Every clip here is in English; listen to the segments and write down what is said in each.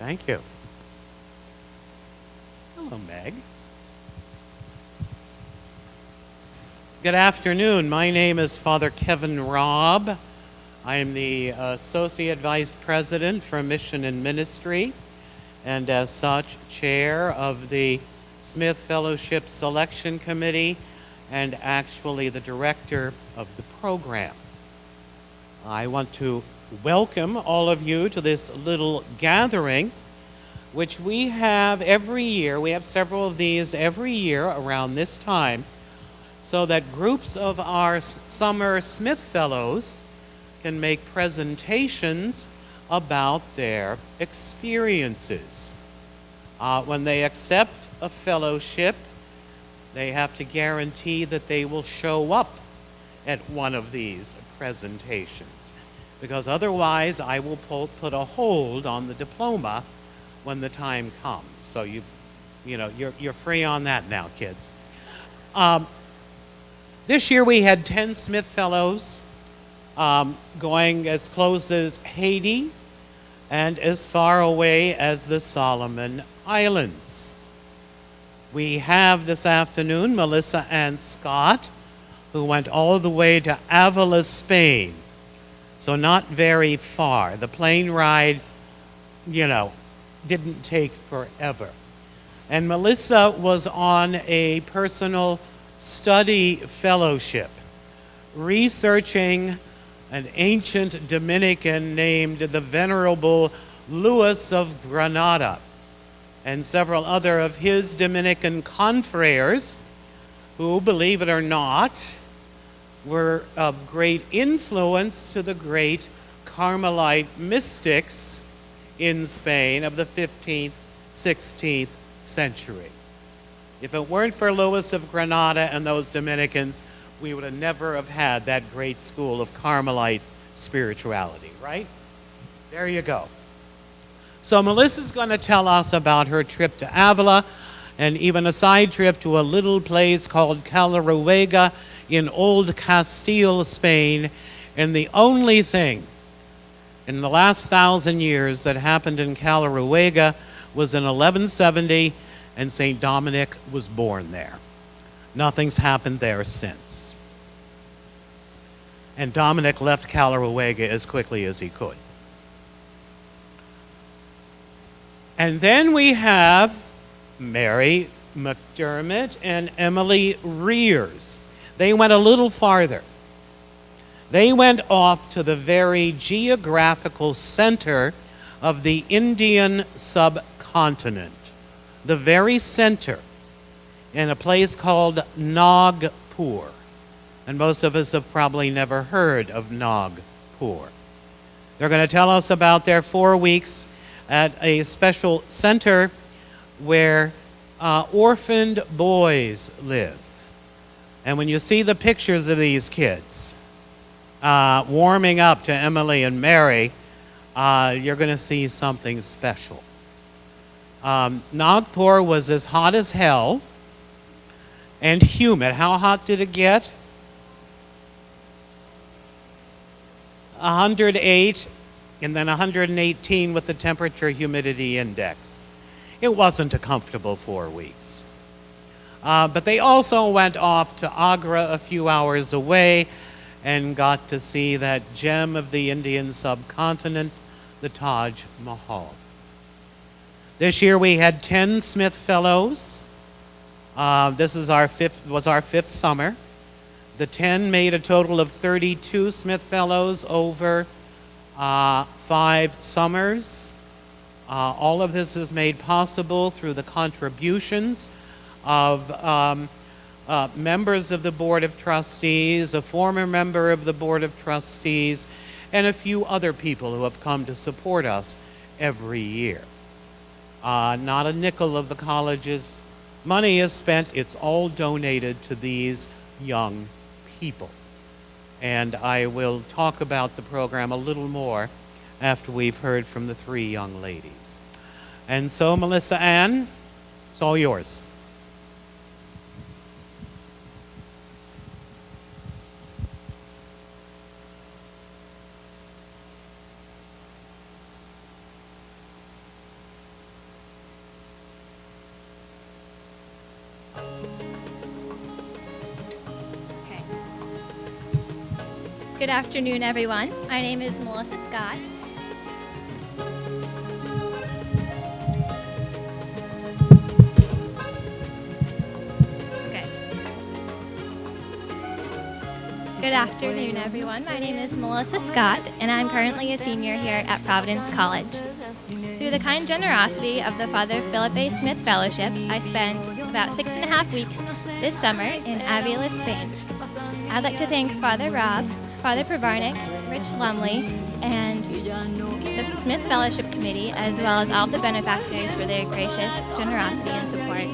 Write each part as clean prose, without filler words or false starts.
Thank you. Hello, Meg. Good afternoon. My name is Father Kevin Robb. I am the Associate Vice President for Mission and Ministry, and as such, Chair of the Smith Fellowship Selection Committee, and actually the Director of the program. I want to welcome all of you to this little gathering, which we have every year. We have several of these every year around this time, so that groups of our summer Smith Fellows can make presentations about their experiences. When they accept a fellowship, they have to guarantee that they will show up at one of these presentations, because otherwise I will put a hold on the diploma when the time comes. So you're free on that now, kids. This year we had 10 Smith Fellows going as close as Haiti and as far away as the Solomon Islands. We have this afternoon Melissa Ann Scott, who went all the way to Avila, Spain. So not very far. The plane ride, didn't take forever. And Melissa was on a personal study fellowship, researching an ancient Dominican named the Venerable Louis of Granada, and several other of his Dominican confreres who, believe it or not, were of great influence to the great Carmelite mystics in Spain of the 15th, 16th century. If it weren't for Louis of Granada and those Dominicans, we would have never have had that great school of Carmelite spirituality, right? There you go. So Melissa's going to tell us about her trip to Avila, and even a side trip to a little place called Calaruega in Old Castile, Spain. And the only thing in the last 1,000 years that happened in Calaruega was in 1170, and St. Dominic was born there. Nothing's happened there since. And Dominic left Calaruega as quickly as he could. And then we have Mary McDermott and Emily Rears. They went a little farther. They went off to the very geographical center of the Indian subcontinent, the very center, in a place called Nagpur. And most of us have probably never heard of Nagpur. They're going to tell us about their 4 weeks at a special center where orphaned boys lived. And when you see the pictures of these kids warming up to Emily and Mary, you're going to see something special. Nagpur was as hot as hell and humid. How hot did it get? 108, and then 118 with the temperature humidity index. It wasn't a comfortable 4 weeks. But they also went off to Agra, a few hours away, and got to see that gem of the Indian subcontinent, the Taj Mahal. This year we had 10 Smith Fellows. This was our fifth summer. The 10 made a total of 32 Smith Fellows over 5 summers. All of this is made possible through the contributions of members of the Board of Trustees, a former member of the Board of Trustees, and a few other people who have come to support us every year. Not a nickel of the college's money is spent. It's all donated to these young people. And I will talk about the program a little more after we've heard from the 3 young ladies. And so, Melissa Ann, it's all yours. Good afternoon, everyone. My name is Melissa Scott. Okay. Good afternoon, everyone. My name is Melissa Scott, and I'm currently a senior here at Providence College. Through the kind generosity of the Father Philip A. Smith Fellowship, I spent about 6.5 weeks this summer in Avila, Spain. I'd like to thank Father Rob, Father Pravarnik, Rich Lumley, and the Smith Fellowship Committee, as well as all of the benefactors for their gracious generosity and support,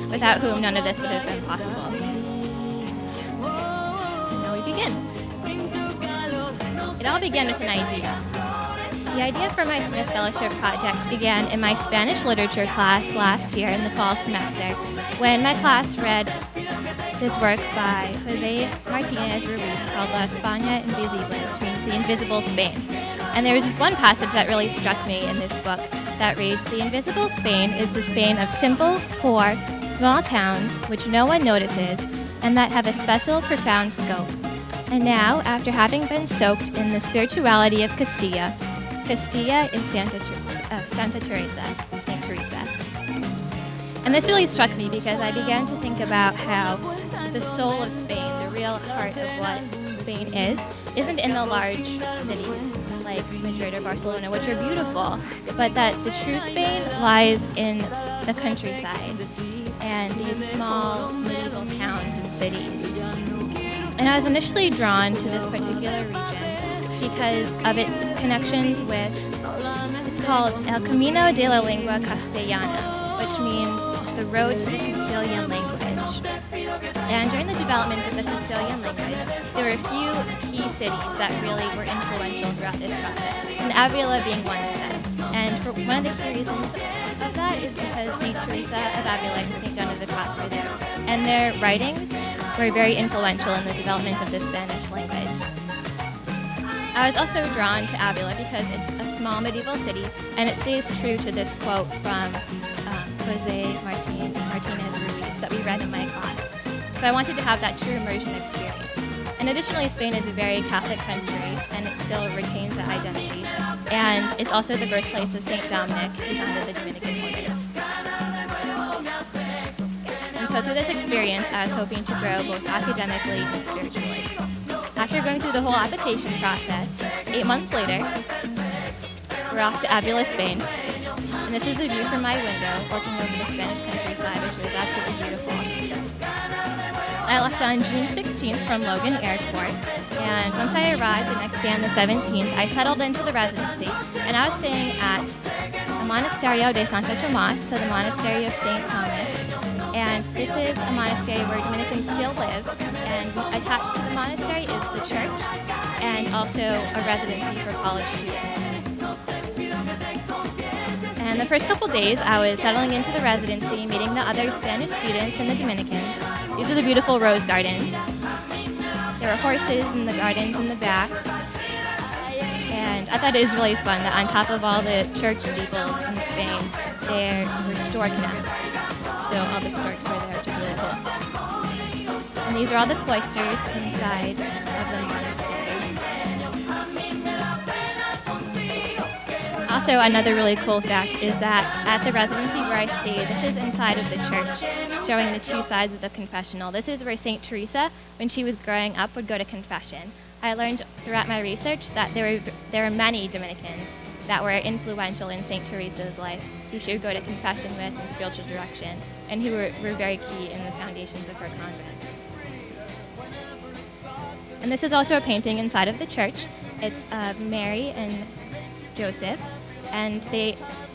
without whom none of this would have been possible. So now we begin. It all began with an idea. The idea for my Smith Fellowship project began in my Spanish literature class last year in the fall semester, when my class read this work by Jose Martinez Ruiz called La España Invisible, which means the invisible Spain. And there was this one passage that really struck me in this book that reads, "The invisible Spain is the Spain of simple, poor, small towns which no one notices and that have a special, profound scope. And now, after having been soaked in the spirituality of Castilla, Castilla is Santa Teresa, or Saint Teresa." And this really struck me because I began to think about how the soul of Spain, the real heart of what Spain is, isn't in the large cities like Madrid or Barcelona, which are beautiful, but that the true Spain lies in the countryside and these small medieval towns and cities. And I was initially drawn to this particular region because of its connections with, it's called El Camino de la Lengua Castellana, which means the road to the Castilian language. And during the development of the Castilian language, there were a few key cities that really were influential throughout this process, and Avila being one of them. And for one of the key reasons of that is because Saint Teresa of Avila and Saint John of the Cross were there, and their writings were very influential in the development of the Spanish language. I was also drawn to Avila because it's a small medieval city, and it stays true to this quote from Jose Martinez Ruiz that we read in my class. So I wanted to have that true immersion experience. And additionally, Spain is a very Catholic country, and it still retains that identity. And it's also the birthplace of St. Dominic, who founded the Dominican order. And so through this experience, I was hoping to grow both academically and spiritually. After going through the whole application process, 8 months later, we're off to Avila, Spain. And this is the view from my window, looking over the Spanish countryside, which was absolutely beautiful. I left on June 16th from Logan Airport, and once I arrived the next day on the 17th, I settled into the residency, and I was staying at the Monasterio de Santo Tomas, so the Monastery of St. Thomas. And this is a monastery where Dominicans still live, and attached to the monastery is the church, and also a residency for college students. And the first couple days, I was settling into the residency, meeting the other Spanish students and the Dominicans. These are the beautiful rose gardens. There were horses in the gardens in the back. And I thought it was really fun that on top of all the church steeples in Spain, there were stork nests. So all the storks were there, which is really cool. And these are all the cloisters inside of the monastery. Also, another really cool fact is that at the residency where I stayed, this is inside of the church, showing the two sides of the confessional. This is where St. Teresa, when she was growing up, would go to confession. I learned throughout my research that there were many Dominicans that were influential in St. Teresa's life, who she would go to confession with in spiritual direction, and who were very key in the foundations of her convent. And this is also a painting inside of the church. It's of Mary and Joseph. And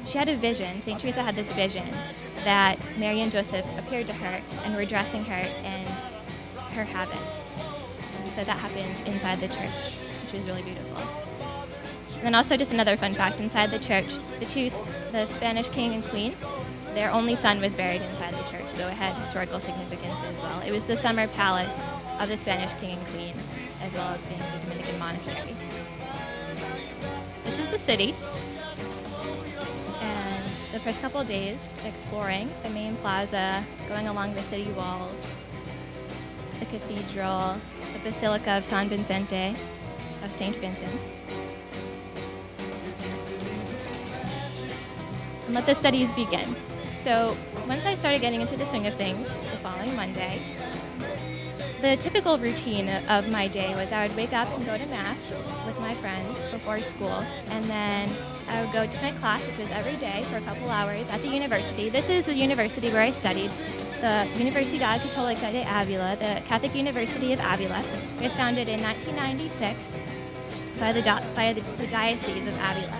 she had a vision, St. Teresa had this vision that Mary and Joseph appeared to her and were dressing her in her habit. And so that happened inside the church, which was really beautiful. And then also just another fun fact, inside the church, the Spanish king and queen, their only son was buried inside the church, so it had historical significance as well. It was the summer palace of the Spanish king and queen, as well as being the Dominican monastery. This is the city. The first couple of days exploring the main plaza, going along the city walls, the cathedral, the Basilica of San Vicente, of St. Vincent. And let the studies begin. So once I started getting into the swing of things the following Monday, the typical routine of my day was I would wake up and go to Mass with my friends before school, and then I would go to my class, which was every day for a couple hours at the university. This is the university where I studied, the Universidad Católica de Ávila, the Catholic University of Ávila. It was founded in 1996 by the Diocese of Ávila.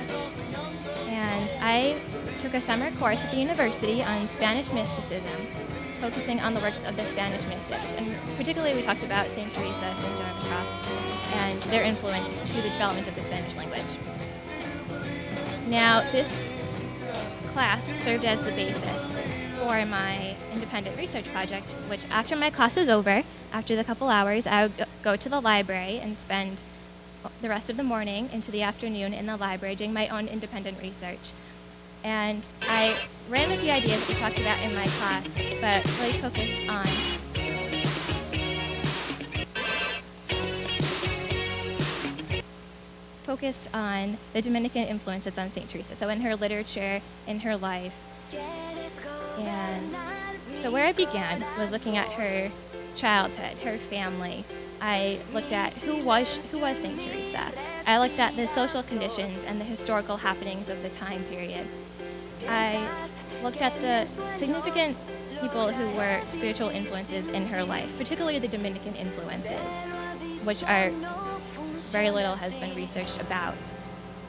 And I took a summer course at the university on Spanish mysticism, focusing on the works of the Spanish mystics. And particularly we talked about St. Teresa, St. John of the Cross, and their influence to the development of the Spanish language. Now, this class served as the basis for my independent research project, which after my class was over, after the couple hours, I would go to the library and spend the rest of the morning into the afternoon in the library doing my own independent research. And I ran with the ideas that we talked about in my class, but really focused on the Dominican influences on St. Teresa, so in her literature, in her life. And so where I began was looking at her childhood, her family. I looked at who was St. Teresa. I looked at the social conditions and the historical happenings of the time period. I looked at the significant people who were spiritual influences in her life, particularly the Dominican influences, which are very little has been researched about,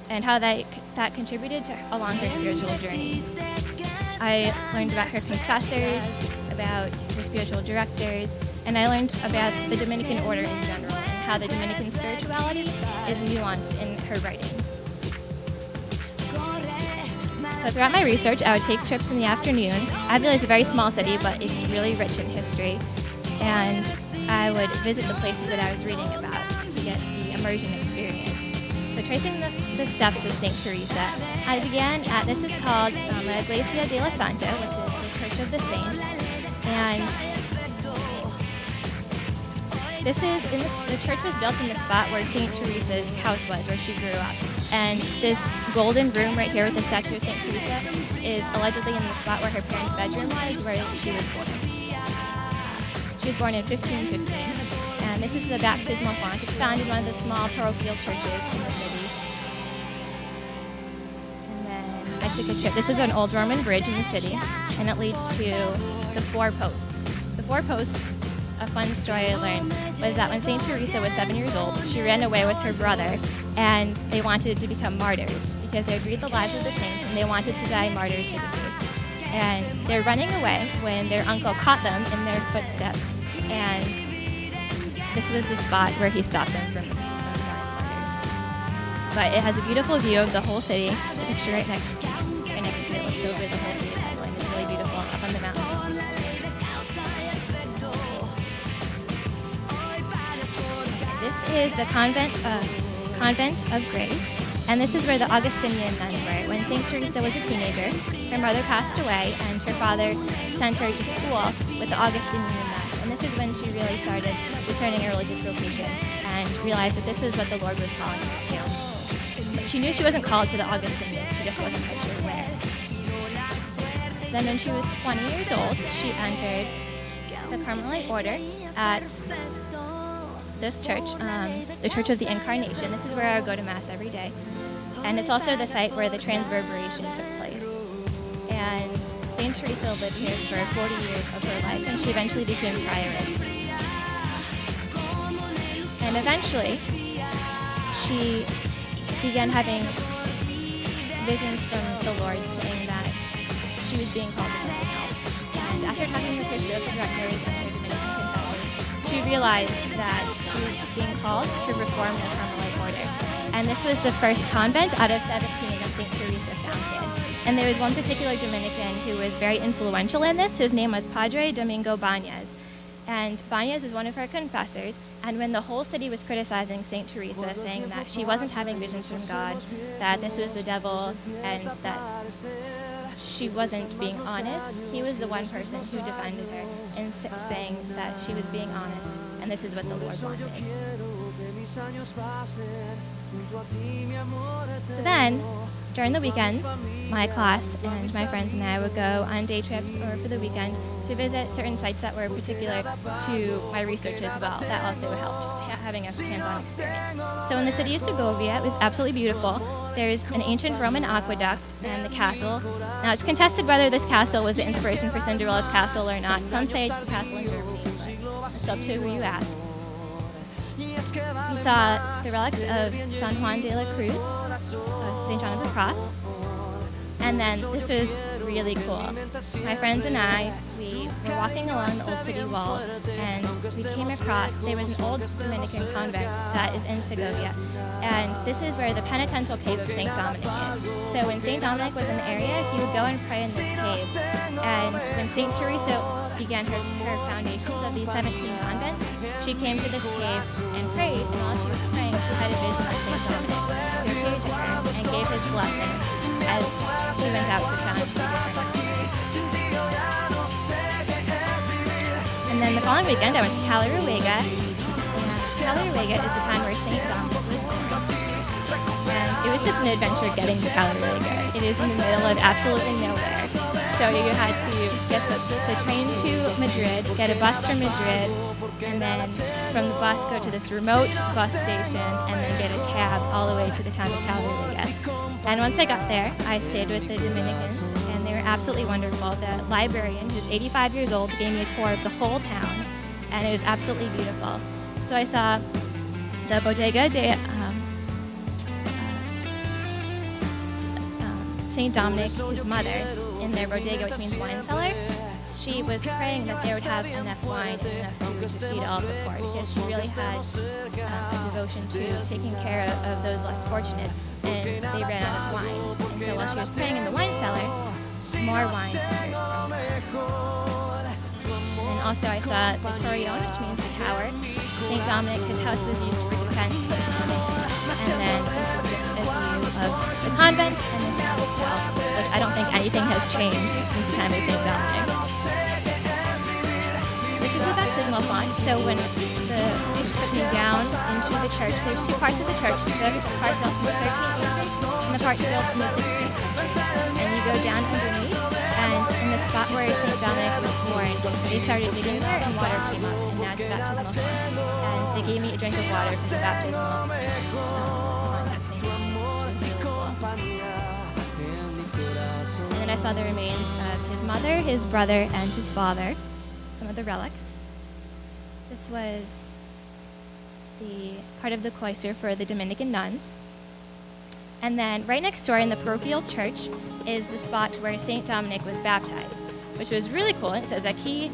and how that contributed along her spiritual journey. I learned about her confessors, about her spiritual directors, and I learned about the Dominican order in general and how the Dominican spirituality is nuanced in her writings. So throughout my research, I would take trips in the afternoon. Avila is a very small city, but it's really rich in history, and I would visit the places that I was reading about to get the immersion experience. So tracing the steps of St. Teresa, I began at, this is called La Iglesia de la Santa, which is the Church of the Saint, and the church was built in the spot where St. Teresa's house was, where she grew up. And this golden room right here with the statue of St. Teresa is allegedly in the spot where her parents' bedroom was, where she was born. She was born in 1515. And this is the baptismal font. It's found in one of the small parochial churches in the city. And then I took a trip. This is an old Roman bridge in the city, and it leads to the Four Posts. The Four Posts, a fun story I learned, was that when St. Teresa was 7 years old, she ran away with her brother, and they wanted to become martyrs because they agreed the lives of the saints, and they wanted to die martyrs for the faith. And they're running away when their uncle caught them in their footsteps, and this was the spot where he stopped them from dying martyrs. But it has a beautiful view of the whole city. The picture right next to it looks over the whole city of Adelaide. It's really beautiful up on the mountains. This is the Convent of Grace, and this is where the Augustinian nuns were. When St. Teresa was a teenager, her mother passed away, and her father sent her to school with the Augustinian nuns. And this is when she really started discerning a religious vocation and realized that this was what the Lord was calling her to. But she knew she wasn't called to the Augustinians, she just wasn't quite sure where. Then when she was 20 years old, she entered the Carmelite order at this church, the Church of the Incarnation. This is where I would go to Mass every day. And it's also the site where the Transverberation took place. And St. Teresa lived here for 40 years of her life, and she eventually became prioress. And eventually, she began having visions from the Lord saying that she was being called to something else. And after talking with her spiritual directors and her Dominican confessors, she realized that she was being called to reform the Carmelite order. And this was the first convent out of 17 that St. Teresa founded. And there was one particular Dominican who was very influential in this. His name was Padre Domingo Bañez. And Bañez was one of her confessors. And when the whole city was criticizing St. Teresa, saying that she wasn't having visions from God, that this was the devil, and that she wasn't being honest, he was the one person who defended her in saying that she was being honest, and this is what the Lord wanted. So then, during the weekends, my class and my friends and I would go on day trips or for the weekend to visit certain sites that were particular to my research as well. That also helped, having a hands-on experience. So in the city of Segovia, it was absolutely beautiful. There's an ancient Roman aqueduct and the castle. Now it's contested whether this castle was the inspiration for Cinderella's castle or not. Some say it's the castle in Germany, but it's up to who you ask. We saw the relics of San Juan de la Cruz, of St. John of the Cross. And then this was really cool. My friends and I, we were walking along the old city walls, and we came across, there was an old Dominican convent that is in Segovia. And this is where the penitential cave of St. Dominic is. So when St. Dominic was in the area, he would go and pray in this cave. And when St. Teresa began her foundations of these 17 convents, she came to this cave and prayed, and while she was praying, she had a vision of St. Dominic, who appeared to her and gave his blessing as she went out to found two different monasteries. And then the following weekend, I went to Calaruega, and Calaruega is the time where St. Dominic was born. And it was just an adventure getting to Calaruega. It is in the middle of absolutely nowhere. So you had to get the train to Madrid, get a bus from Madrid, and then from the bus go to this remote bus station, and then get a cab all the way to the town of Calaruega. And once I got there, I stayed with the Dominicans, and they were absolutely wonderful. The librarian, who's 85 years old, gave me a tour of the whole town, and it was absolutely beautiful. So I saw the Bodega de St. Dominic, his mother, in their bodega, which means wine cellar. She was praying that they would have enough wine and enough food to feed all the poor, because she really had a devotion to taking care of those less fortunate, and they ran out of wine. And so while she was praying in the wine cellar, more wine poured from her. And also I saw the Torreon, which means the tower. St. Dominic, his house was used for defense for the town. And then this is just a view of the convent and the town itself, which I don't think anything has changed since the time of St. Dominic. This is the baptismal font. So when the priest took me down into the church, there's two parts of the church, the part built in the 13th century and the part built in the 16th century. And you go down underneath, and in the spot where St. Dominic was born, they started digging there and water came up, and that's the baptismal font. And they gave me a drink of water from the baptismal font of St. Dominic, which was really cool. And then I saw the remains of his mother, his brother, and his father, some of the relics. This was the part of the cloister for the Dominican nuns. And then right next door in the parochial church is the spot where St. Dominic was baptized, which was really cool. It says, Aquí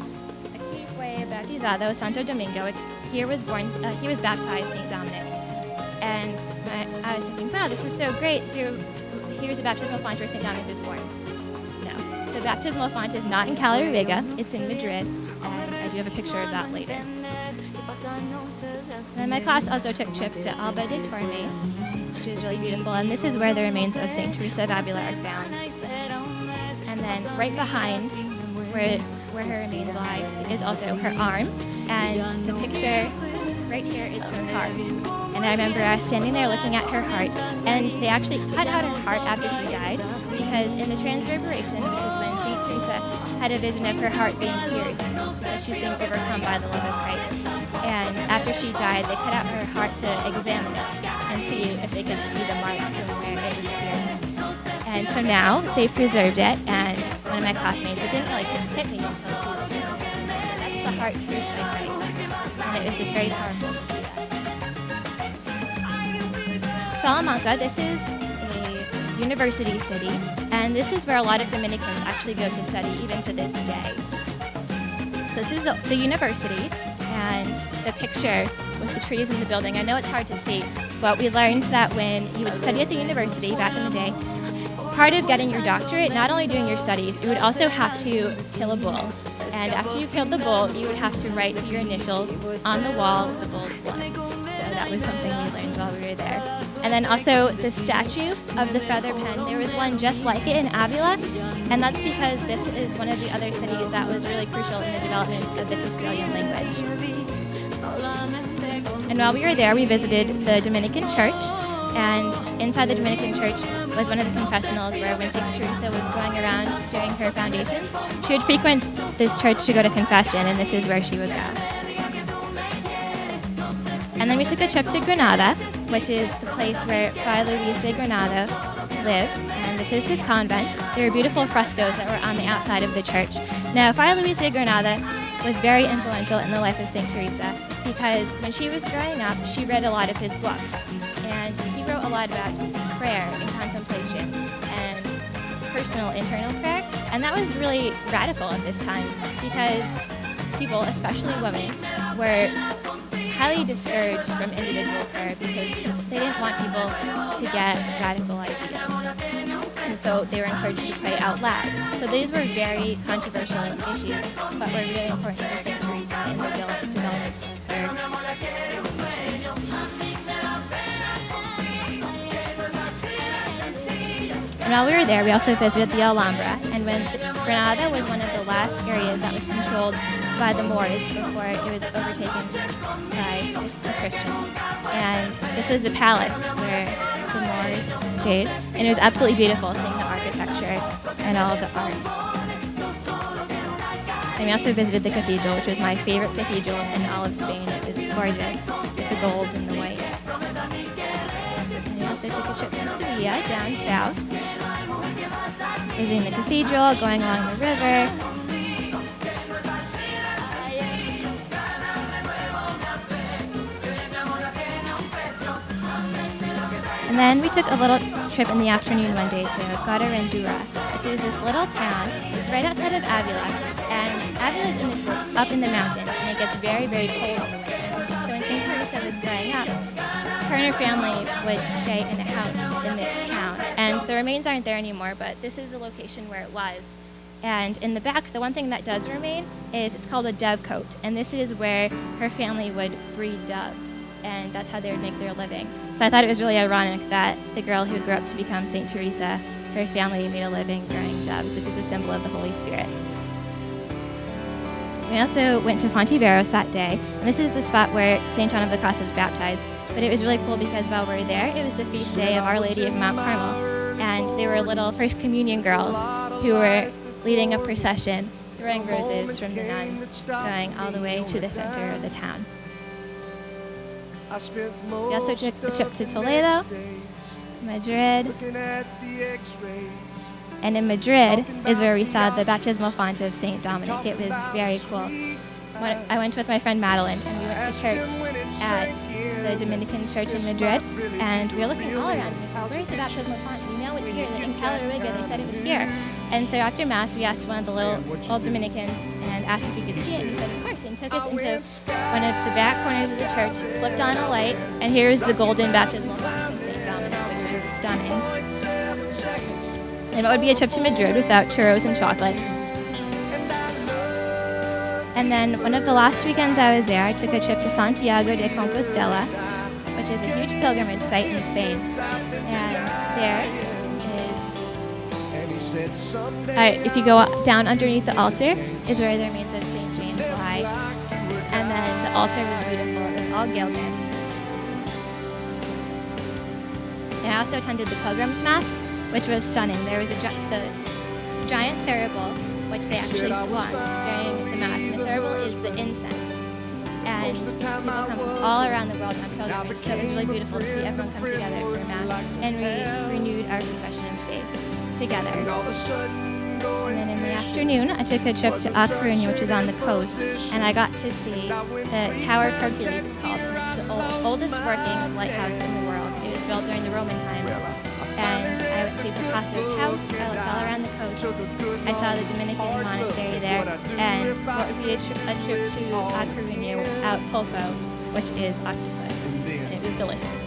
fue bautizado Santo Domingo. Here was baptized St. Dominic. And I was thinking, wow, this is so great. Here's the baptismal font where St. Dominic was born. No, the baptismal font is not in Calaruega. It's in Madrid, and I do have a picture of that later. And then my class also took trips to Alba de Tormes, which is really beautiful, and this is where the remains of St. Teresa of Avila are found. And then right behind where her remains lie is also her arm, and the picture right here is her heart. And I remember I was standing there looking at her heart, and they actually cut out her heart after she died, because in the Transfiguration, which is when St. Teresa had a vision of her heart being pierced, that she was being overcome by the love of Christ. And after she died, they cut out her heart to examine it and see if they could see the marks from where it was pierced. And so now they've preserved it, and one of my classmates, it didn't really hit me until she looked at it. That's the heart pierced by Christ. And it was just very powerful to see that. Salamanca, this is a university city, and this is where a lot of Dominicans actually go to study even to this day. So this is the university, and the picture with the trees in the building. I know it's hard to see, but we learned that when you would study at the university back in the day, part of getting your doctorate, not only doing your studies, you would also have to kill a bull. And after you killed the bull, you would have to write your initials on the wall with the bull's blood. So that was something we learned while we were there. And then also the statue of the feather pen. There was one just like it in Avila, and that's because this is one of the other cities that was really crucial in the development of the Castilian language. And while we were there, we visited the Dominican church, and inside the Dominican church was one of the confessionals where when St. Teresa was going around doing her foundations, she would frequent this church to go to confession, and this is where she would go. And then we took a trip to Granada, which is the place where Fray Luis de Granada lived, and this is his convent. There were beautiful frescoes that were on the outside of the church. Now, Fray Luis de Granada was very influential in the life of St. Teresa because when she was growing up, she read a lot of his books, and he wrote a lot about prayer and contemplation and personal internal prayer, and that was really radical at this time because people, especially women, were highly discouraged from individual prayer because they didn't want people to get radical ideas. And so they were encouraged to pray out loud. So these were very controversial issues, but were really important for St. Teresa in the development of her education. And while we were there, we also visited the Alhambra. And when Granada was one of the last areas that was controlled by the Moors before it was overtaken by the Christians. And this was the palace where the Moors stayed. And it was absolutely beautiful seeing the architecture and all of the art. And we also visited the cathedral, which was my favorite cathedral in all of Spain. It was gorgeous with the gold and the white. And we also took a trip to Sevilla down south, visiting the cathedral, going along the river. And then we took a little trip in the afternoon one day to Garandura, which is this little town. It's right outside of Avila, and Avila is up in the mountains, and it gets very, very cold all the winter. So when St. Teresa was growing up, her and her family would stay in a house in this town, and the remains aren't there anymore, but this is the location where it was. And in the back, the one thing that does remain is it's called a dovecote, and this is where her family would breed doves, and that's how they would make their living. So I thought it was really ironic that the girl who grew up to become St. Teresa, her family made a living growing doves, which is a symbol of the Holy Spirit. We also went to Fontiveros that day, and this is the spot where St. John of the Cross was baptized. But it was really cool because while we were there, it was the feast day of Our Lady of Mount Carmel, and there were little First Communion girls who were leading a procession, throwing roses from the nuns, going all the way to the center of the town. We also took a trip to Toledo, Madrid, and in Madrid is where we saw the baptismal font of St. Dominic. It was very cool. I went with my friend Madeline, and we went to church at the Dominican church in Madrid, and we were looking all around, and we saw, where's the baptismal font? We know it's here, in Calariga, they said it was here. And so after Mass, we asked one of the little old Dominicans and asked if we could see it, and he said, of course, and took us into one of the back corners of the church, flipped on a light, and here's the golden baptismal font of St. Dominic, which was stunning. And what would be a trip to Madrid without churros and chocolate? And then one of the last weekends I was there, I took a trip to Santiago de Compostela, which is a huge pilgrimage site in Spain. And there is, if you go down underneath the altar, is where the remains of St. James lie. And then the altar was beautiful. It was all gilded. And I also attended the Pilgrim's Mass, which was stunning. There was the giant thurible, which they actually swung during the Mass. And the thurible is the incense. And people come from all around the world on pilgrimage, so it was really beautiful to see everyone come together for Mass. And we renewed our profession of faith together. And then in the afternoon, I took a trip to A Coruña, which is on the coast, and I got to see the Tower of Hercules, it's called. And it's the oldest working lighthouse in the world. It was built during the Roman times. And I went to Picasso's house, I looked all around the coast, I saw the Dominican monastery there, and what would be a trip to A Coruña without pulpo, which is octopus, and it was delicious.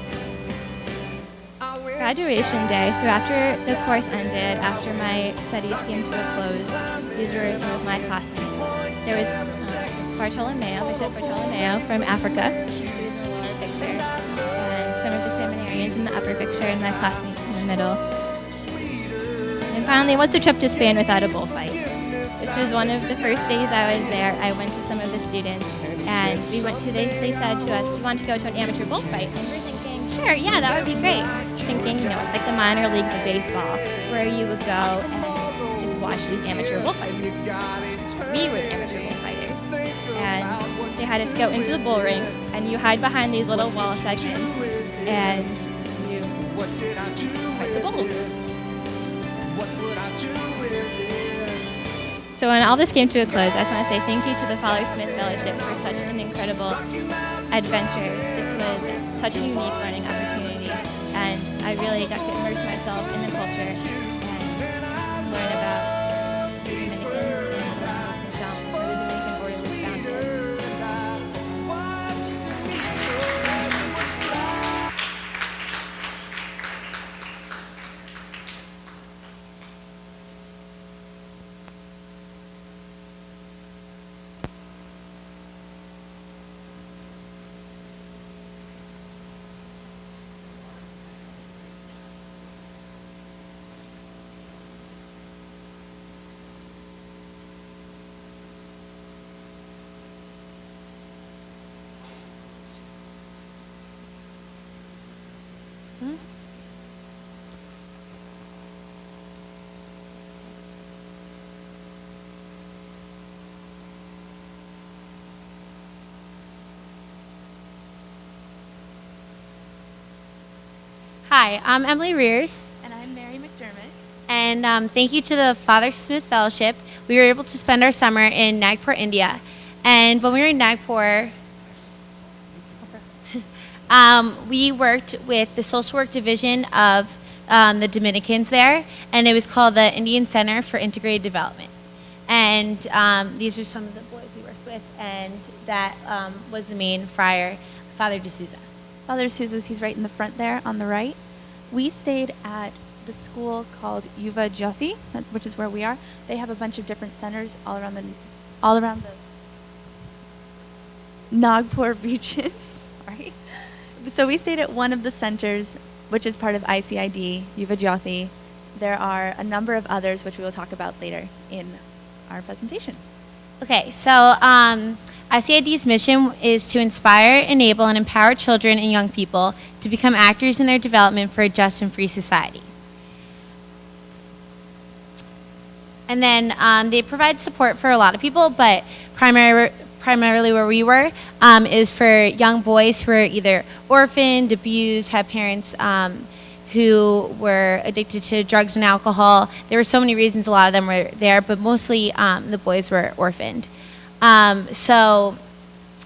Graduation day, so after the course ended, after my studies came to a close, these were some of my classmates. There was Bishop Bartolomeo from Africa, who's in the lower picture, and some of the seminarians in the upper picture, and my classmates in the middle. And finally, what's a trip to Spain without a bullfight? This was one of the first days I was there. I went with some of the students, And we went to, they said to us, do you want to go to an amateur bullfight? And we're thinking, sure, yeah, that would be great. Thinking, it's like the minor leagues of baseball, where you would go and just watch these amateur bullfights. We were the amateur bullfighters. And they had us go into the bull ring, and you hide behind these little wall segments, and you fight the bulls. So when all this came to a close, I just want to say thank you to the Father Smith Fellowship for such an incredible adventure. This was such a unique learning opportunity, and I really got to immerse myself in the culture and learn about the Dominicans and the language St. John, where the Dominican order was founded. Hi, I'm Emily Rears, And I'm Mary McDermott. and thank you to the Father Smith Fellowship. We were able to spend our summer in Nagpur, India. And when we were in Nagpur, we worked with the social work division of the Dominicans there, and it was called the Indian Center for Integrated Development. And these are some of the boys we worked with, and that was the main friar, Father D'Souza. Father Sousa's, he's right in the front there on the right. We stayed at the school called Yuva Jyoti, which is where we are. They have a bunch of different centers all around the Nagpur region. Sorry. So we stayed at one of the centers, which is part of ICID, Yuva Jyoti. There are a number of others, which we will talk about later in our presentation. Okay, so ICID's mission is to inspire, enable, and empower children and young people to become actors in their development for a just and free society. And then they provide support for a lot of people, but primarily where we were is for young boys who are either orphaned, abused, have parents who were addicted to drugs and alcohol. There were so many reasons a lot of them were there, but mostly the boys were orphaned. So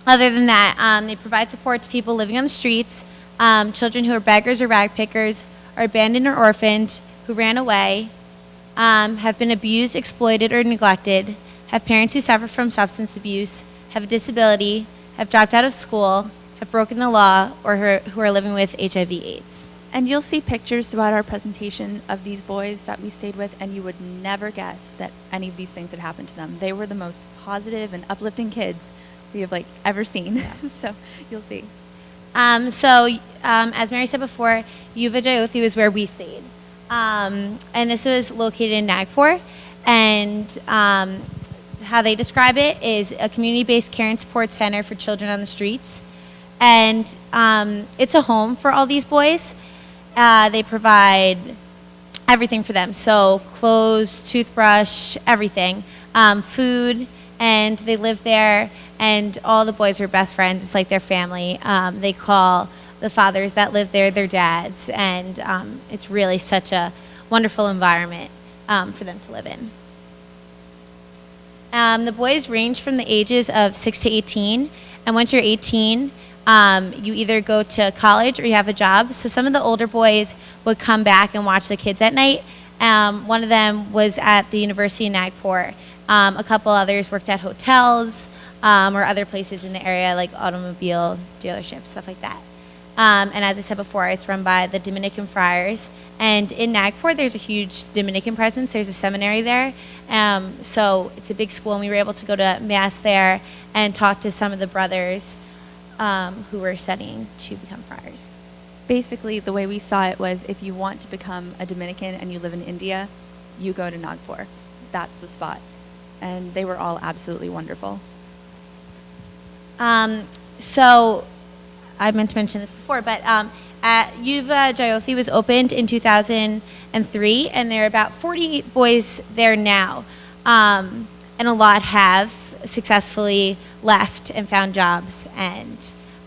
other than that, they provide support to people living on the streets, children who are beggars or rag pickers, are abandoned or orphaned, who ran away, have been abused, exploited, or neglected, have parents who suffer from substance abuse, have a disability, have dropped out of school, have broken the law, or who are living with HIV/AIDS. And you'll see pictures throughout our presentation of these boys that we stayed with, and you would never guess that any of these things had happened to them. They were the most positive and uplifting kids we have ever seen. Yeah. So you'll see. As Mary said before, Yuva Jyoti was where we stayed. And this was located in Nagpur. And how they describe it is a community-based care and support center for children on the streets. And it's a home for all these boys. They provide everything for them. So clothes, toothbrush, everything, food, and they live there. And all the boys are best friends. It's like their family. They call the fathers that live there their dads. And it's really such a wonderful environment for them to live in. The boys range from the ages of 6 to 18. And once you're 18, you either go to college or you have a job. So some of the older boys would come back and watch the kids at night. One of them was at the University of Nagpur. A couple others worked at hotels or other places in the area, like automobile dealerships, stuff like that. And as I said before, it's run by the Dominican friars. And in Nagpur, there's a huge Dominican presence. There's a seminary there. So it's a big school, and we were able to go to Mass there and talk to some of the brothers who were studying to become friars. Basically, the way we saw it was if you want to become a Dominican and you live in India, you go to Nagpur. That's the spot. And they were all absolutely wonderful. So I meant to mention this before, but at Yuva Jyothi was opened in 2003, and there are about 40 boys there now. And a lot have successfully left and found jobs and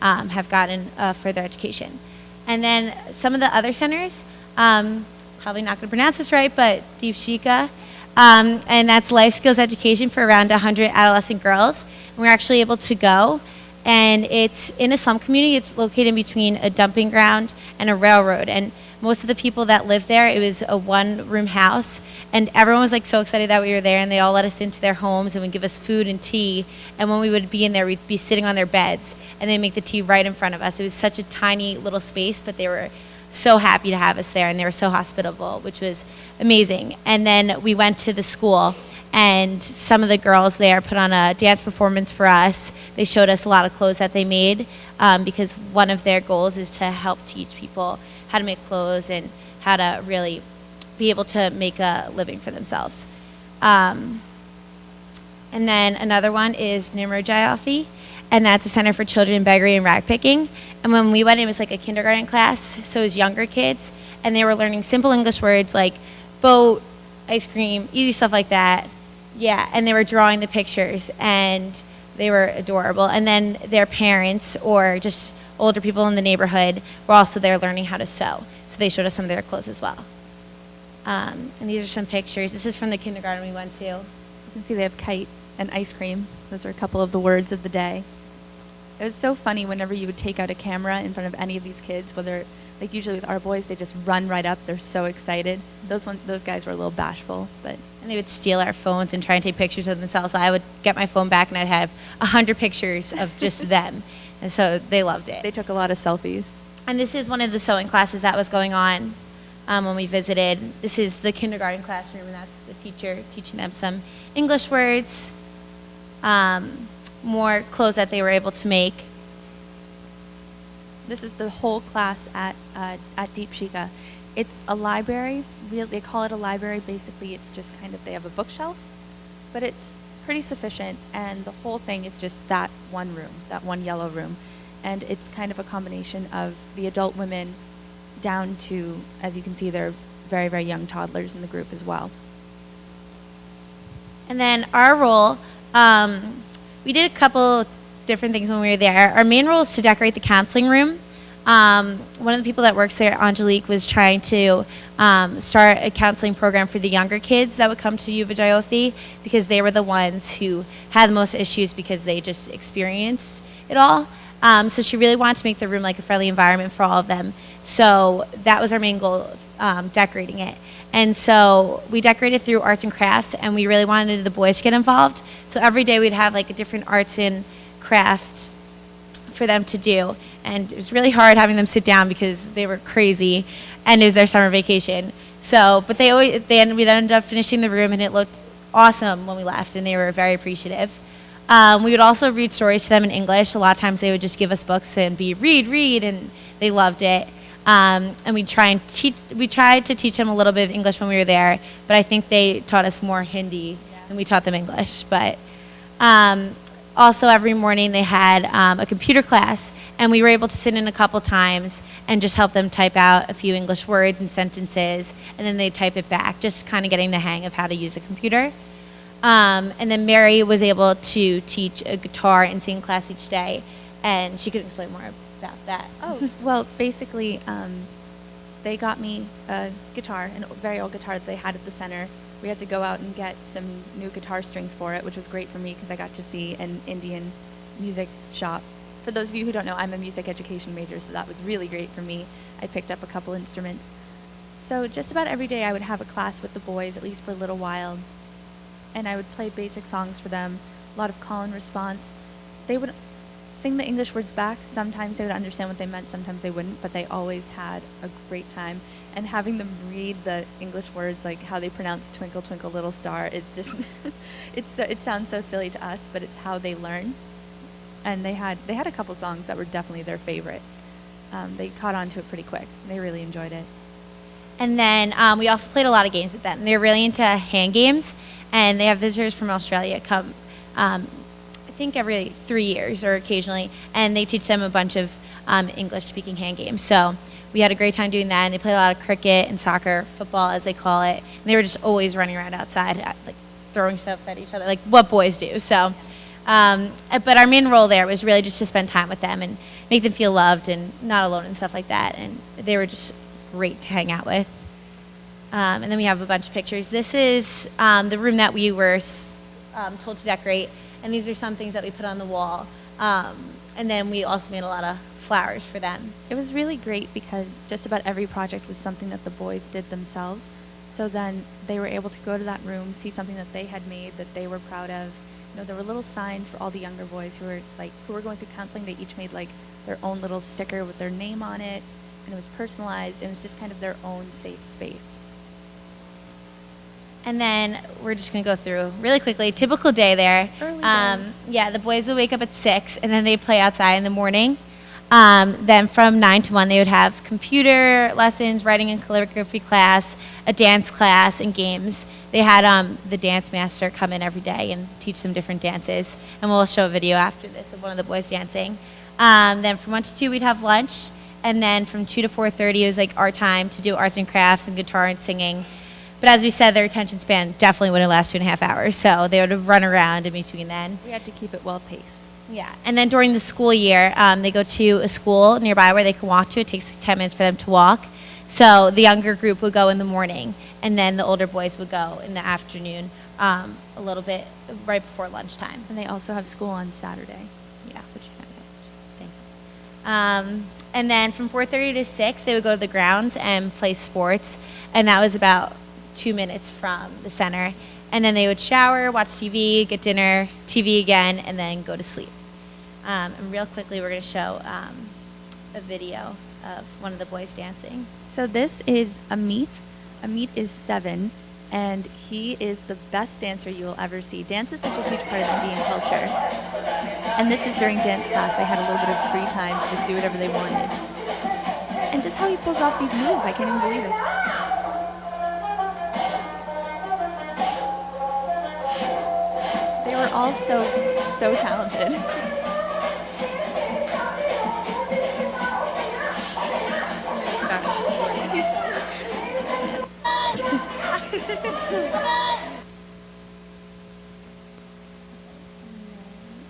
have gotten further education. And then some of the other centers, probably not going to pronounce this right, but Deepshika, and that's life skills education for around 100 adolescent girls. And we're actually able to go, and it's in a slum community. It's located in between a dumping ground and a railroad. And most of the people that lived there, it was a one-room house, and everyone was like so excited that we were there, and they all let us into their homes and would give us food and tea. And when we would be in there, we'd be sitting on their beds, and they'd make the tea right in front of us. It was such a tiny little space, but they were so happy to have us there, and they were so hospitable, which was amazing. And then we went to the school, and some of the girls there put on a dance performance for us. They showed us a lot of clothes that they made, because one of their goals is to help teach people how to make clothes and how to really be able to make a living for themselves. And then another one is Nimro Jyothi, and that's a center for children in beggary and rag picking. And when we went, it was like a kindergarten class, so it was younger kids, and they were learning simple English words like boat, ice cream, easy stuff like that. Yeah, and they were drawing the pictures, and they were adorable. And then their parents or just older people in the neighborhood were also there learning how to sew. So they showed us some of their clothes as well. And these are some pictures. This is from the kindergarten we went to. You can see they have kite and ice cream. Those are a couple of the words of the day. It was so funny whenever you would take out a camera in front of any of these kids, whether, like usually with our boys, they just run right up. They're so excited. Those guys were a little bashful, but. And they would steal our phones and try and take pictures of themselves. So I would get my phone back and I'd have 100 pictures of just them. And so they loved it. They took a lot of selfies. And this is one of the sewing classes that was going on when we visited. This is the kindergarten classroom, and that's the teacher teaching them some English words, more clothes that they were able to make. This is the whole class at Deepshika. It's a library. They call it a library. Basically, it's just kind of, they have a bookshelf, but it's pretty sufficient, and the whole thing is just that one room, that one yellow room. And it's kind of a combination of the adult women down to, as you can see, they're very, very young toddlers in the group as well. And then our role, we did a couple different things when we were there. Our main role is to decorate the counseling room. One of the people that works there, Angelique, was trying to start a counseling program for the younger kids that would come to Yuva Jyothi, because they were the ones who had the most issues because they just experienced it all. So she really wanted to make the room like a friendly environment for all of them. So that was our main goal, decorating it. And so we decorated through arts and crafts, and we really wanted the boys to get involved. So every day we'd have like a different arts and craft for them to do. And it was really hard having them sit down because they were crazy, and it was their summer vacation. So, but we'd ended up finishing the room, and it looked awesome when we left, and they were very appreciative. We would also read stories to them in English. A lot of times they would just give us books and be read, and they loved it. And we tried to teach them a little bit of English when we were there, but I think they taught us more Hindi than we taught them English. But also every morning they had a computer class, and we were able to sit in a couple times and just help them type out a few English words and sentences, and then they'd type it back, just kind of getting the hang of how to use a computer. And then Mary was able to teach a guitar and sing class each day, and she could explain more about that. Oh, well, basically, they got me a guitar, a very old guitar that they had at the center. We had to go out and get some new guitar strings for it, which was great for me because I got to see an Indian music shop. For those of you who don't know, I'm a music education major, so that was really great for me. I picked up a couple instruments. So just about every day I would have a class with the boys, at least for a little while, and I would play basic songs for them, a lot of call and response. They would sing the English words back. Sometimes they would understand what they meant, sometimes they wouldn't, but they always had a great time. And having them read the English words, like how they pronounce Twinkle, Twinkle, Little Star, it's just, it sounds so silly to us, but it's how they learn. And they had a couple songs that were definitely their favorite. They caught on to it pretty quick. They really enjoyed it. And then we also played a lot of games with them. They're really into hand games, and they have visitors from Australia come think every 3 years or occasionally, and they teach them a bunch of English-speaking hand games. So we had a great time doing that, and they played a lot of cricket and soccer, football as they call it, and they were just always running around outside, like throwing stuff at each other, like what boys do. So, but our main role there was really just to spend time with them and make them feel loved and not alone and stuff like that, and they were just great to hang out with. And then we have a bunch of pictures. This is the room that we were told to decorate, and these are some things that we put on the wall. And then we also made a lot of flowers for them. It was really great because just about every project was something that the boys did themselves. So then they were able to go to that room, see something that they had made that they were proud of. You know, there were little signs for all the younger boys who were going through counseling. They each made like their own little sticker with their name on it, and it was personalized. It was just kind of their own safe space. And then we're just going to go through really quickly. Typical day there. Early day. Yeah, the boys would wake up at 6, and then they play outside in the morning. Then from 9 to 1, they would have computer lessons, writing and calligraphy class, a dance class, and games. They had the dance master come in every day and teach them different dances. And we'll show a video after this of one of the boys dancing. Then from 1 to 2, we'd have lunch. And then from 2 to 4:30, it was like our time to do arts and crafts and guitar and singing. But as we said, their attention span definitely wouldn't last 2.5 hours. So they would run around in between then. We had to keep it well paced. Yeah, and then during the school year, they go to a school nearby where they can walk to. It takes 10 minutes for them to walk. So the younger group would go in the morning, and then the older boys would go in the afternoon, a little bit right before lunchtime. And they also have school on Saturday. Yeah, which kind of stinks. And then from 4:30 to 6, they would go to the grounds and play sports, and that was about 2 minutes from the center. And then they would shower, watch TV, get dinner, TV again, and then go to sleep. And real quickly, we're going to show a video of one of the boys dancing. So this is Amit. Amit is 7, and he is the best dancer you will ever see. Dance is such a huge part of Indian culture. And this is during dance class. They had a little bit of free time to just do whatever they wanted. And just how he pulls off these moves, I can't even believe it. They were all so talented.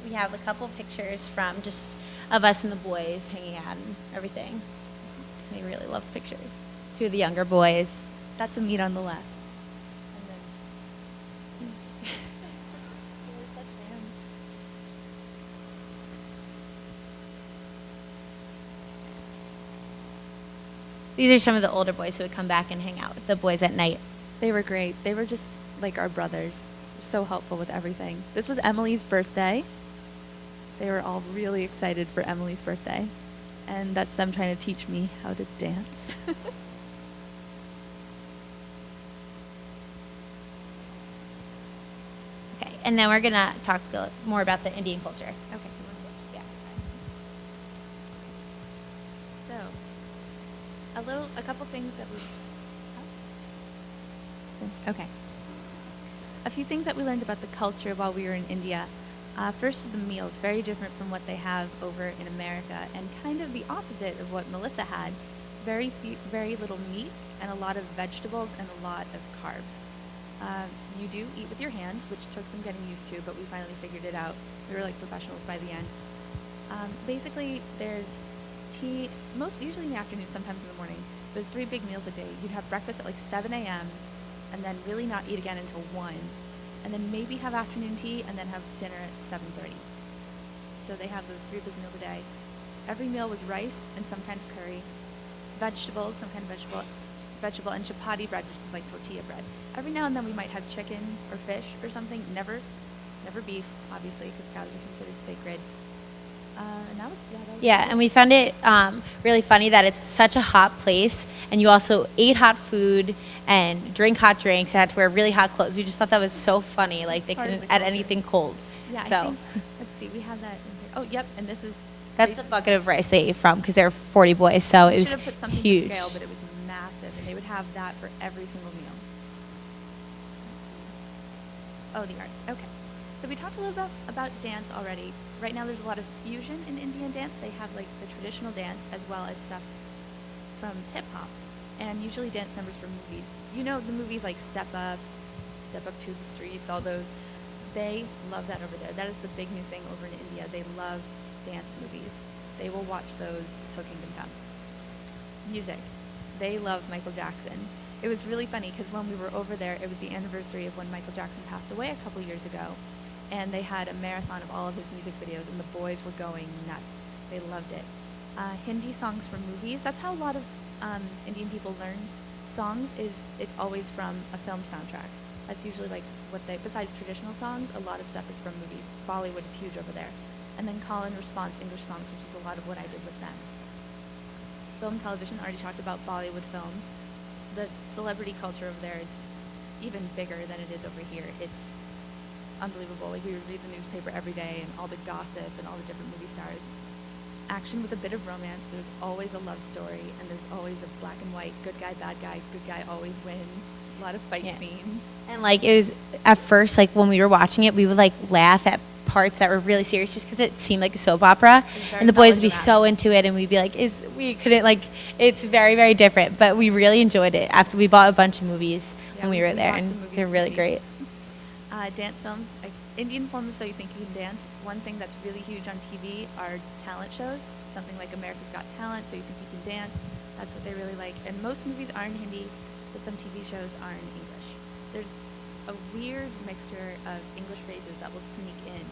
We have a couple pictures from just of us and the boys hanging out and everything. They really love pictures. 2 of the younger boys. That's Amit on the left. These are some of the older boys who would come back and hang out with the boys at night. They were great. They were just like our brothers. So helpful with everything. This was Emily's birthday. They were all really excited for Emily's birthday. And that's them trying to teach me how to dance. Okay, and then we're going to talk more about the Indian culture. Okay. Yeah. So, a couple things that we... Okay. A few things that we learned about the culture while we were in India. First, the meals, very different from what they have over in America, and kind of the opposite of what Melissa had. Very little meat, and a lot of vegetables, and a lot of carbs. You do eat with your hands, which took some getting used to, but we finally figured it out. We were like professionals by the end. Basically, there's tea, usually in the afternoon, sometimes in the morning. There's 3 big meals a day. You'd have breakfast at like 7 a.m., and then really not eat again until 1, and then maybe have afternoon tea, and then have dinner at 7:30. So they have those 3 big meals a day. Every meal was rice and some kind of curry, vegetables, some kind of vegetable, and chapati bread, which is like tortilla bread. Every now and then we might have chicken or fish or something. Never beef, obviously, because cows are considered sacred. And that was Yeah, and we found it really funny that it's such a hot place, and you also ate hot food and drink hot drinks and had to wear really hot clothes. We just thought that was so funny. Like they couldn't add anything cold. Yeah, so. I think, let's see, we have that in here. Oh, yep, and this is... That's the bucket of rice they ate from, because there were 40 boys, so it was should have put something huge. to scale, but it was massive, and they would have that for every single meal. Let's see. Oh, the arts. Okay. So we talked a little about dance already. Right now there's a lot of fusion in Indian dance. They have like the traditional dance as well as stuff from hip hop, and usually dance numbers from movies. You know the movies like Step Up to the Streets, all those. They love that over there. That is the big new thing over in India. They love dance movies. They will watch those till kingdom come. Music. They love Michael Jackson. It was really funny because when we were over there, it was the anniversary of when Michael Jackson passed away a couple years ago, and they had a marathon of all of his music videos, and the boys were going nuts. They loved it. Hindi songs from movies. That's how a lot of Indian people learn songs. It's always from a film soundtrack. That's usually like what they, besides traditional songs, a lot of stuff is from movies. Bollywood is huge over there. And then call and response English songs, which is a lot of what I did with them. Film, television, already talked about Bollywood films. The celebrity culture over there is even bigger than it is over here. It's unbelievable. Like, we would read the newspaper every day and all the gossip and all the different movie stars. Action with a bit of romance. There's always a love story, and there's always a black and white, good guy, bad guy, good guy always wins. A lot of fight scenes. And like it was at first, like when we were watching it, we would like laugh at parts that were really serious just because it seemed like a soap opera, and the boys would be so into it, and we'd be like, we couldn't like. It's very, very different, but we really enjoyed it. After we bought a bunch of movies when we were there, and they're really great. Dance films, like Indian form of So You Think You Can Dance. One thing that's really huge on TV are talent shows. Something like America's Got Talent, So You Think You Can Dance. That's what they really like. And most movies are in Hindi, but some TV shows are in English. There's a weird mixture of English phrases that will sneak in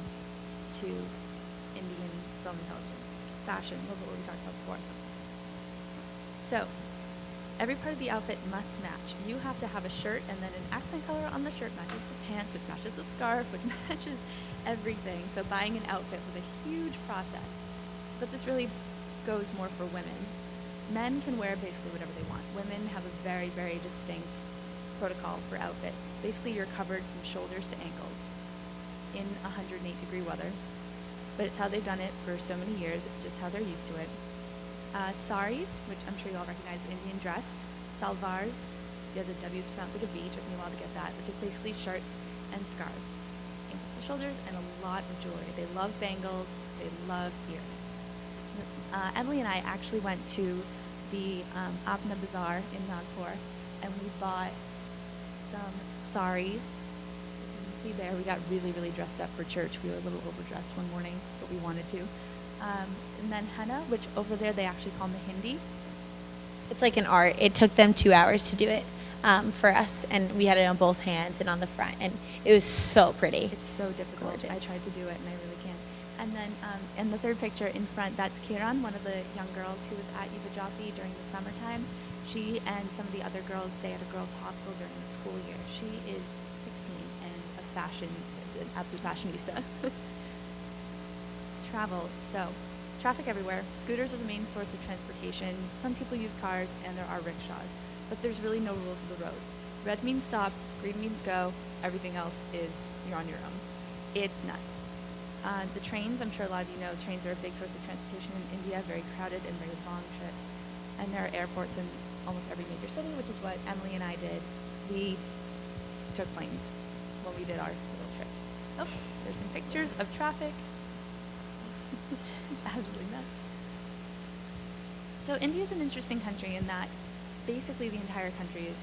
to Indian film and television. Fashion, a little bit what we talked about before. So, every part of the outfit must match. You have to have a shirt, and then an accent color on the shirt matches the pants, which matches the scarf, which matches everything. So buying an outfit was a huge process. But this really goes more for women. Men can wear basically whatever they want. Women have a very, very distinct protocol for outfits. Basically, you're covered from shoulders to ankles in 108-degree weather. But it's how they've done it for so many years. It's just how they're used to it. Saris, which I'm sure you all recognize, Indian dress. Salwars, yeah, the W is pronounced like a V, took me a while to get that, which is basically shirts and scarves. Ankles to shoulders, and a lot of jewelry. They love bangles, they love earrings. Emily and I actually went to the Apna Bazaar in Nagpur, and we bought some saris. See there, we got really, really dressed up for church. We were a little overdressed one morning, but we wanted to. And then henna, which over there they actually call Mehndi. It's like an art. It took them 2 hours to do it for us, and we had it on both hands and on the front, and it was so pretty. It's so difficult. Gorgeous. I tried to do it, and I really can't. And then in the third picture in front, that's Kiran, one of the young girls who was at Yuva Jyoti during the summertime. She and some of the other girls stay at a girls' hostel during the school year. She is 16 and an absolute fashionista. Travel. So, traffic everywhere. Scooters are the main source of transportation. Some people use cars, and there are rickshaws. But there's really no rules of the road. Red means stop, green means go, everything else is you're on your own. It's nuts. The trains, I'm sure a lot of you know, trains are a big source of transportation in India, very crowded and very long trips. And there are airports in almost every major city, which is what Emily and I did. We took planes when we did our little trips. Oh, there's some pictures of traffic. It's absolutely nuts. So India is an interesting country in that basically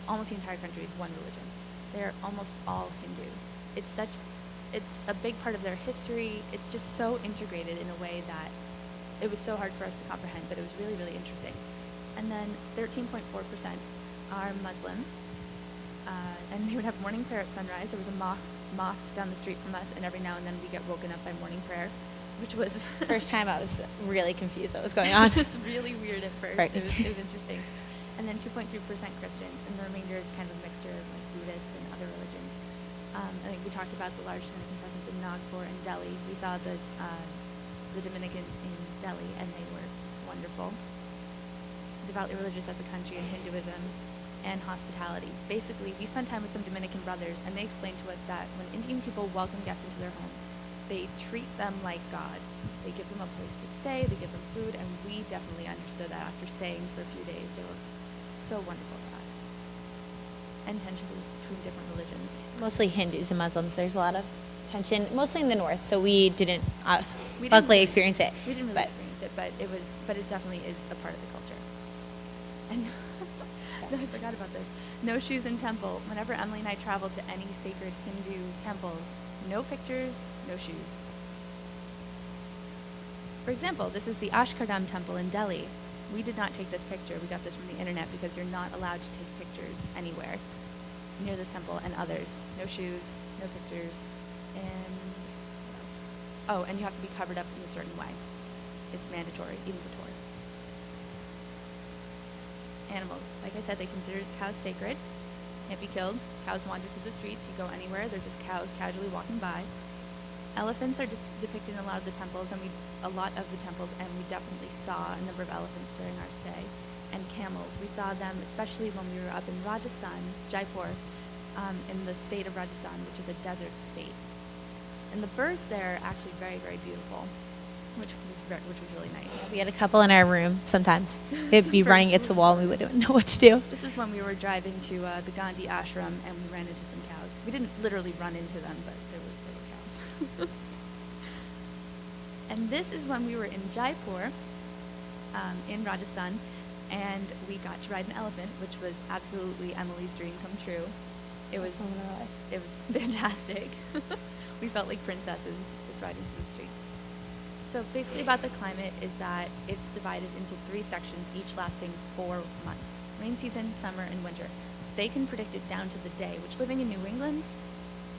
almost the entire country is one religion. They're almost all Hindu. It's a big part of their history. It's just so integrated in a way that it was so hard for us to comprehend, but it was really, really interesting. And then 13.4% are Muslim. And we would have morning prayer at sunrise. There was a mosque down the street from us, and every now and then we get woken up by morning prayer, which was First time I was really confused what was going on. It was really weird at first. It was interesting. And then 2.3% Christian, and the remainder is kind of a mixture of like Buddhist and other religions. I think we talked about the large Dominican presence in Nagpur and Delhi. We saw the Dominicans in Delhi, and they were wonderful. Devoutly religious as a country in Hinduism and hospitality. Basically, we spent time with some Dominican brothers, and they explained to us that when Indian people welcome guests into their home, they treat them like God. They give them a place to stay, they give them food, and we definitely understood that after staying for a few days. They were so wonderful to us. And tensions between different religions. Mostly Hindus and Muslims. There's a lot of attention, mostly in the north, so we didn't We didn't luckily really- experience it. We didn't really but experience it, but it definitely is a part of the culture. And no, I forgot about this. No shoes in temple. Whenever Emily and I traveled to any sacred Hindu temples, no pictures, no shoes. For example, this is the Ashkardam temple in Delhi. We did not take this picture. We got this from the internet because you're not allowed to take pictures anywhere near this temple and others. No shoes, no pictures, and what else? Oh, and you have to be covered up in a certain way. It's mandatory, even for tourists. Animals. Like I said, they consider cows sacred. Can't be killed. Cows wander through the streets. You go anywhere, they're just cows casually walking by. Elephants are depicted in a lot of the temples, and we definitely saw a number of elephants during our stay. And camels. We saw them, especially when we were up in Rajasthan, Jaipur, in the state of Rajasthan, which is a desert state. And the birds there are actually very, very beautiful, which was really nice. We had a couple in our room sometimes. They'd be Some running birds against the wall and we wouldn't know what to do. This is when we were driving to the Gandhi ashram and we ran into some cows. We didn't literally run into them, but there were cows. And this is when we were in Jaipur, in Rajasthan, and we got to ride an elephant, which was absolutely Emily's dream come true. It was fantastic. We felt like princesses just riding through the streets. So basically about the climate is that it's divided into 3 sections, each lasting 4 months. Rain season, summer, and winter. They can predict it down to the day, which living in New England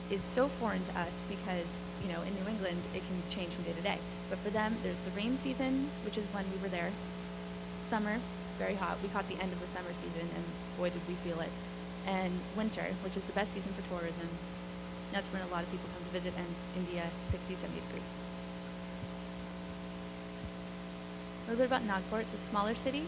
is so foreign to us because, in New England, it can change from day to day. But for them, there's the rain season, which is when we were there. Summer, very hot. We caught the end of the summer season, and boy, did we feel it. And winter, which is the best season for tourism. That's when a lot of people come to visit, and India, 60, 70 degrees. A little bit about Nagpur. It's a smaller city.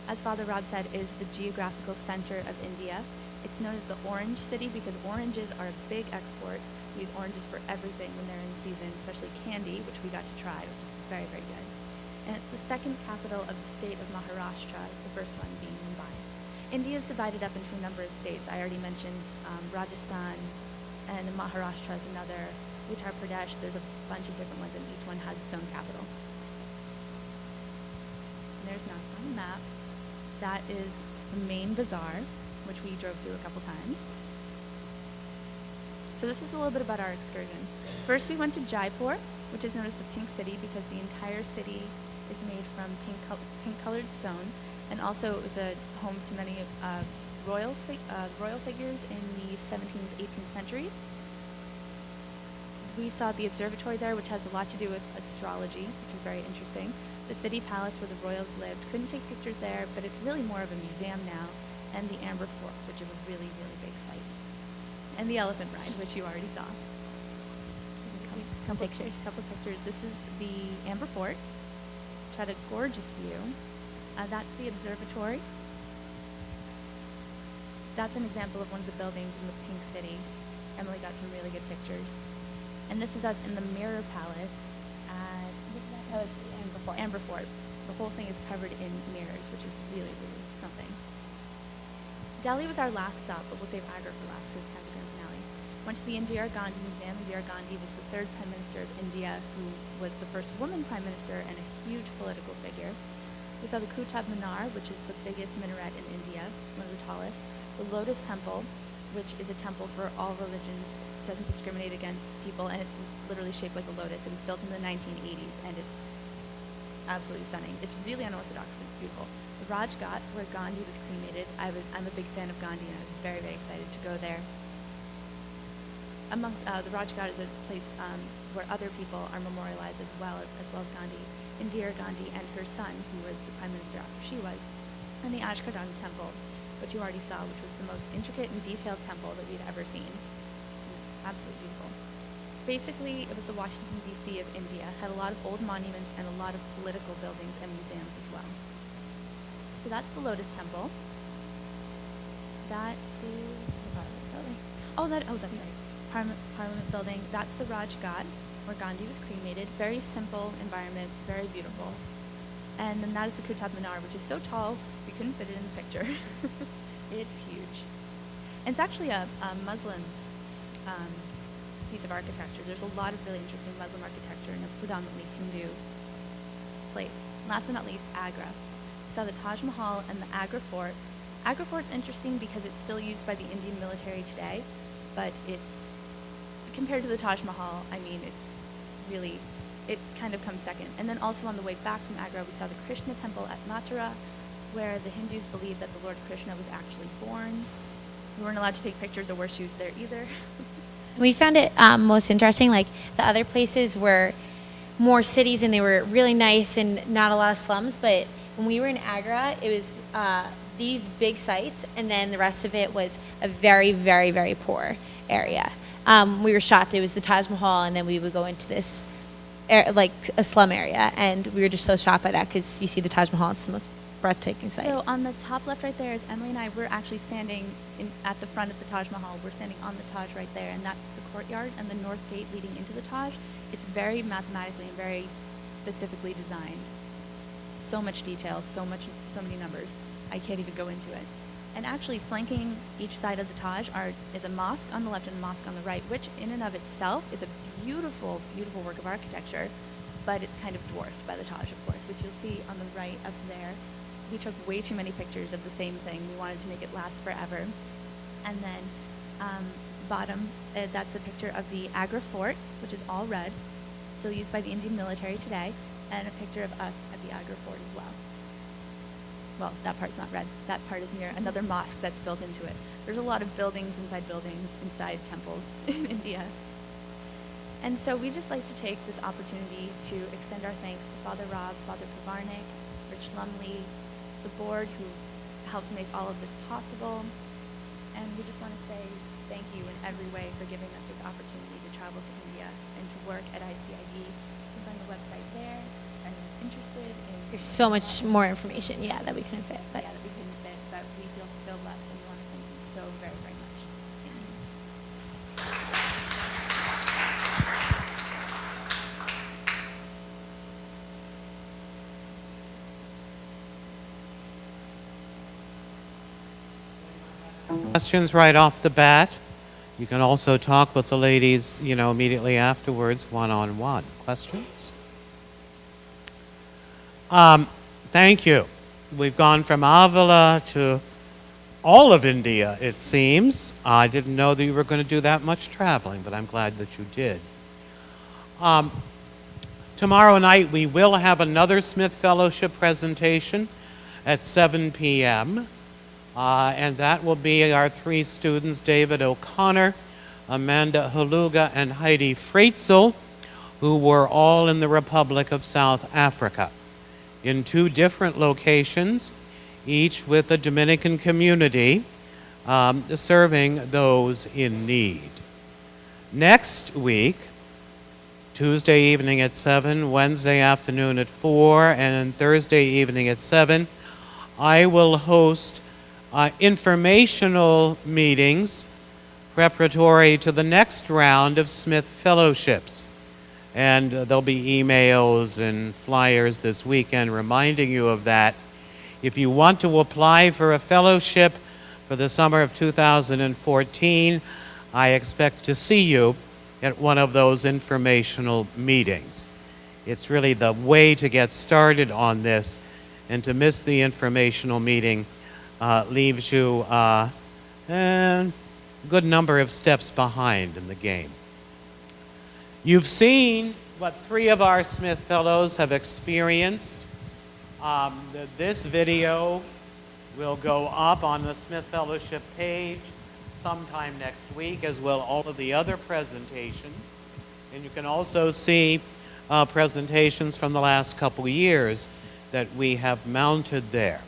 As Father Rob said, is the geographical center of India. It's known as the Orange City because oranges are a big export. We use oranges for everything when they're in season, especially candy, which we got to try, which is very, very good. And it's the second capital of the state of Maharashtra, the first one being Mumbai. India is divided up into a number of states. I already mentioned Rajasthan, and Maharashtra is another. Uttar Pradesh, there's a bunch of different ones, and each one has its own capital. And there's Nagpur on the map. That is the main bazaar, which we drove through a couple times. So this is a little bit about our excursion. First, we went to Jaipur, which is known as the Pink City because the entire city is made from pink-colored stone, and also it was a home to many royal figures in the 17th, 18th centuries. We saw the observatory there, which has a lot to do with astrology, which was very interesting. The city palace where the royals lived. Couldn't take pictures there, but it's really more of a museum now. And the Amber Fort, which is a really, really big site. And the elephant ride, which you already saw. Couple pictures. This is the Amber Fort, which had a gorgeous view. That's the observatory. That's an example of one of the buildings in the Pink City. Emily got some really good pictures. And this is us in the Mirror Palace at That was Amber Fort. Amber Fort. The whole thing is covered in mirrors, which is really, really something. Delhi was our last stop, but we'll save Agra for last because it's kind of the grand finale. Went to the Indira Gandhi Museum. Indira Gandhi was the 3rd Prime Minister of India, who was the first woman Prime Minister and a huge political figure. We saw the Qutb Minar, which is the biggest minaret in India, one of the tallest. The Lotus Temple, which is a temple for all religions, doesn't discriminate against people, and it's literally shaped like a lotus. It was built in the 1980s, and it's absolutely stunning. It's really unorthodox, but it's beautiful. The Raj Ghat, where Gandhi was cremated. I'm a big fan of Gandhi, and I was very, very excited to go there. The Raj Ghat is a place where other people are memorialized as well as Gandhi. Indira Gandhi and her son, who was the prime minister after she was, and the Ashkardam temple, which you already saw, which was the most intricate and detailed temple that we'd ever seen. Absolutely beautiful. Basically, it was the Washington, D.C. of India. Had a lot of old monuments and a lot of political buildings and museums as well. So that's the Lotus Temple. That is the Parliament Building. That's right. Parliament Building. That's the Raj Ghat, where Gandhi was cremated. Very simple environment, very beautiful. And then that is the Qutb Minar, which is so tall we couldn't fit it in the picture. It's huge. And it's actually a Muslim piece of architecture. There's a lot of really interesting Muslim architecture in a predominantly Hindu place. Last but not least, Agra. We saw the Taj Mahal and the Agra Fort. Agra Fort's interesting because it's still used by the Indian military today, but it's, compared to the Taj Mahal, I mean, it's really, it kind of comes second. And then also on the way back from Agra, we saw the Krishna temple at Mathura, where the Hindus believe that the Lord Krishna was actually born. We weren't allowed to take pictures or wear shoes there either. We found it most interesting, like the other places were more cities and they were really nice and not a lot of slums, but when we were in Agra, it was these big sites and then the rest of it was a very, very, very poor area. We were shocked. It was the Taj Mahal and then we would go into this, like a slum area, and we were just so shocked by that because you see the Taj Mahal, it's the most breathtaking sight. So on the top left right there is Emily and I. We're actually standing at the front of the Taj Mahal. We're standing on the Taj right there, and that's the courtyard and the north gate leading into the Taj. It's very mathematically and very specifically designed. So much detail, so many numbers. I can't even go into it. And actually flanking each side of the Taj is a mosque on the left and a mosque on the right, which in and of itself is a beautiful, beautiful work of architecture, but it's kind of dwarfed by the Taj, of course, which you'll see on the right up there. We took way too many pictures of the same thing. We wanted to make it last forever. And then bottom, that's a picture of the Agra Fort, which is all red, still used by the Indian military today, and a picture of us at the Agra Fort as well. Well, that part's not red. That part is near another mosque that's built into it. There's a lot of buildings, inside temples in India. And so we just like to take this opportunity to extend our thanks to Father Rob, Father Kavarnik, Rich Lumley, the board who helped make all of this possible. And we just want to say thank you in every way for giving us this opportunity to travel to India and to work at ICID. You can find the website there. If anyone's interested in... There's so much more information, that we couldn't fit. But Yeah, that we couldn't fit, but we feel so blessed and we want to thank you so very, very much. Questions right off the bat. You can also talk with the ladies, immediately afterwards, one-on-one. Questions? Thank you. We've gone from Avila to all of India, it seems. I didn't know that you were going to do that much traveling, but I'm glad that you did. Tomorrow night, we will have another Smith Fellowship presentation at 7 p.m., and that will be our three students, David O'Connor, Amanda Haluga, and Heidi Freitzel, who were all in the Republic of South Africa, in two different locations, each with a Dominican community, serving those in need. Next week, Tuesday evening at 7, Wednesday afternoon at 4, and Thursday evening at 7, I will host informational meetings preparatory to the next round of Smith Fellowships. And there'll be emails and flyers this weekend reminding you of that. If you want to apply for a fellowship for the summer of 2014, I expect to see you at one of those informational meetings. It's really the way to get started on this, and to miss the informational meeting leaves you a good number of steps behind in the game. You've seen what 3 of our Smith Fellows have experienced. This video will go up on the Smith Fellowship page sometime next week, as will all of the other presentations. And you can also see presentations from the last couple years that we have mounted there.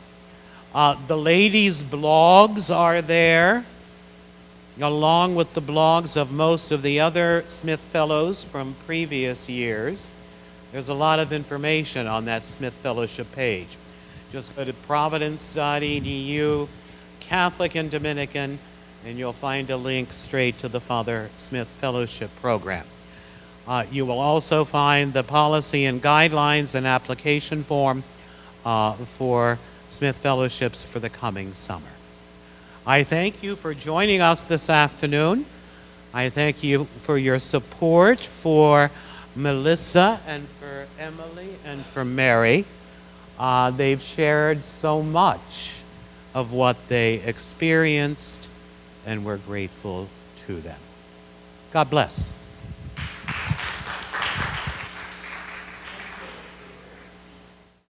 The ladies' blogs are there, along with the blogs of most of the other Smith Fellows from previous years. There's a lot of information on that Smith Fellowship page. Just go to providence.edu, Catholic and Dominican, and you'll find a link straight to the Father Smith Fellowship program. You will also find the policy and guidelines and application form for Smith Fellowships for the coming summer. I thank you for joining us this afternoon. I thank you for your support for Melissa and for Emily and for Mary. They've shared so much of what they experienced, and we're grateful to them. God bless.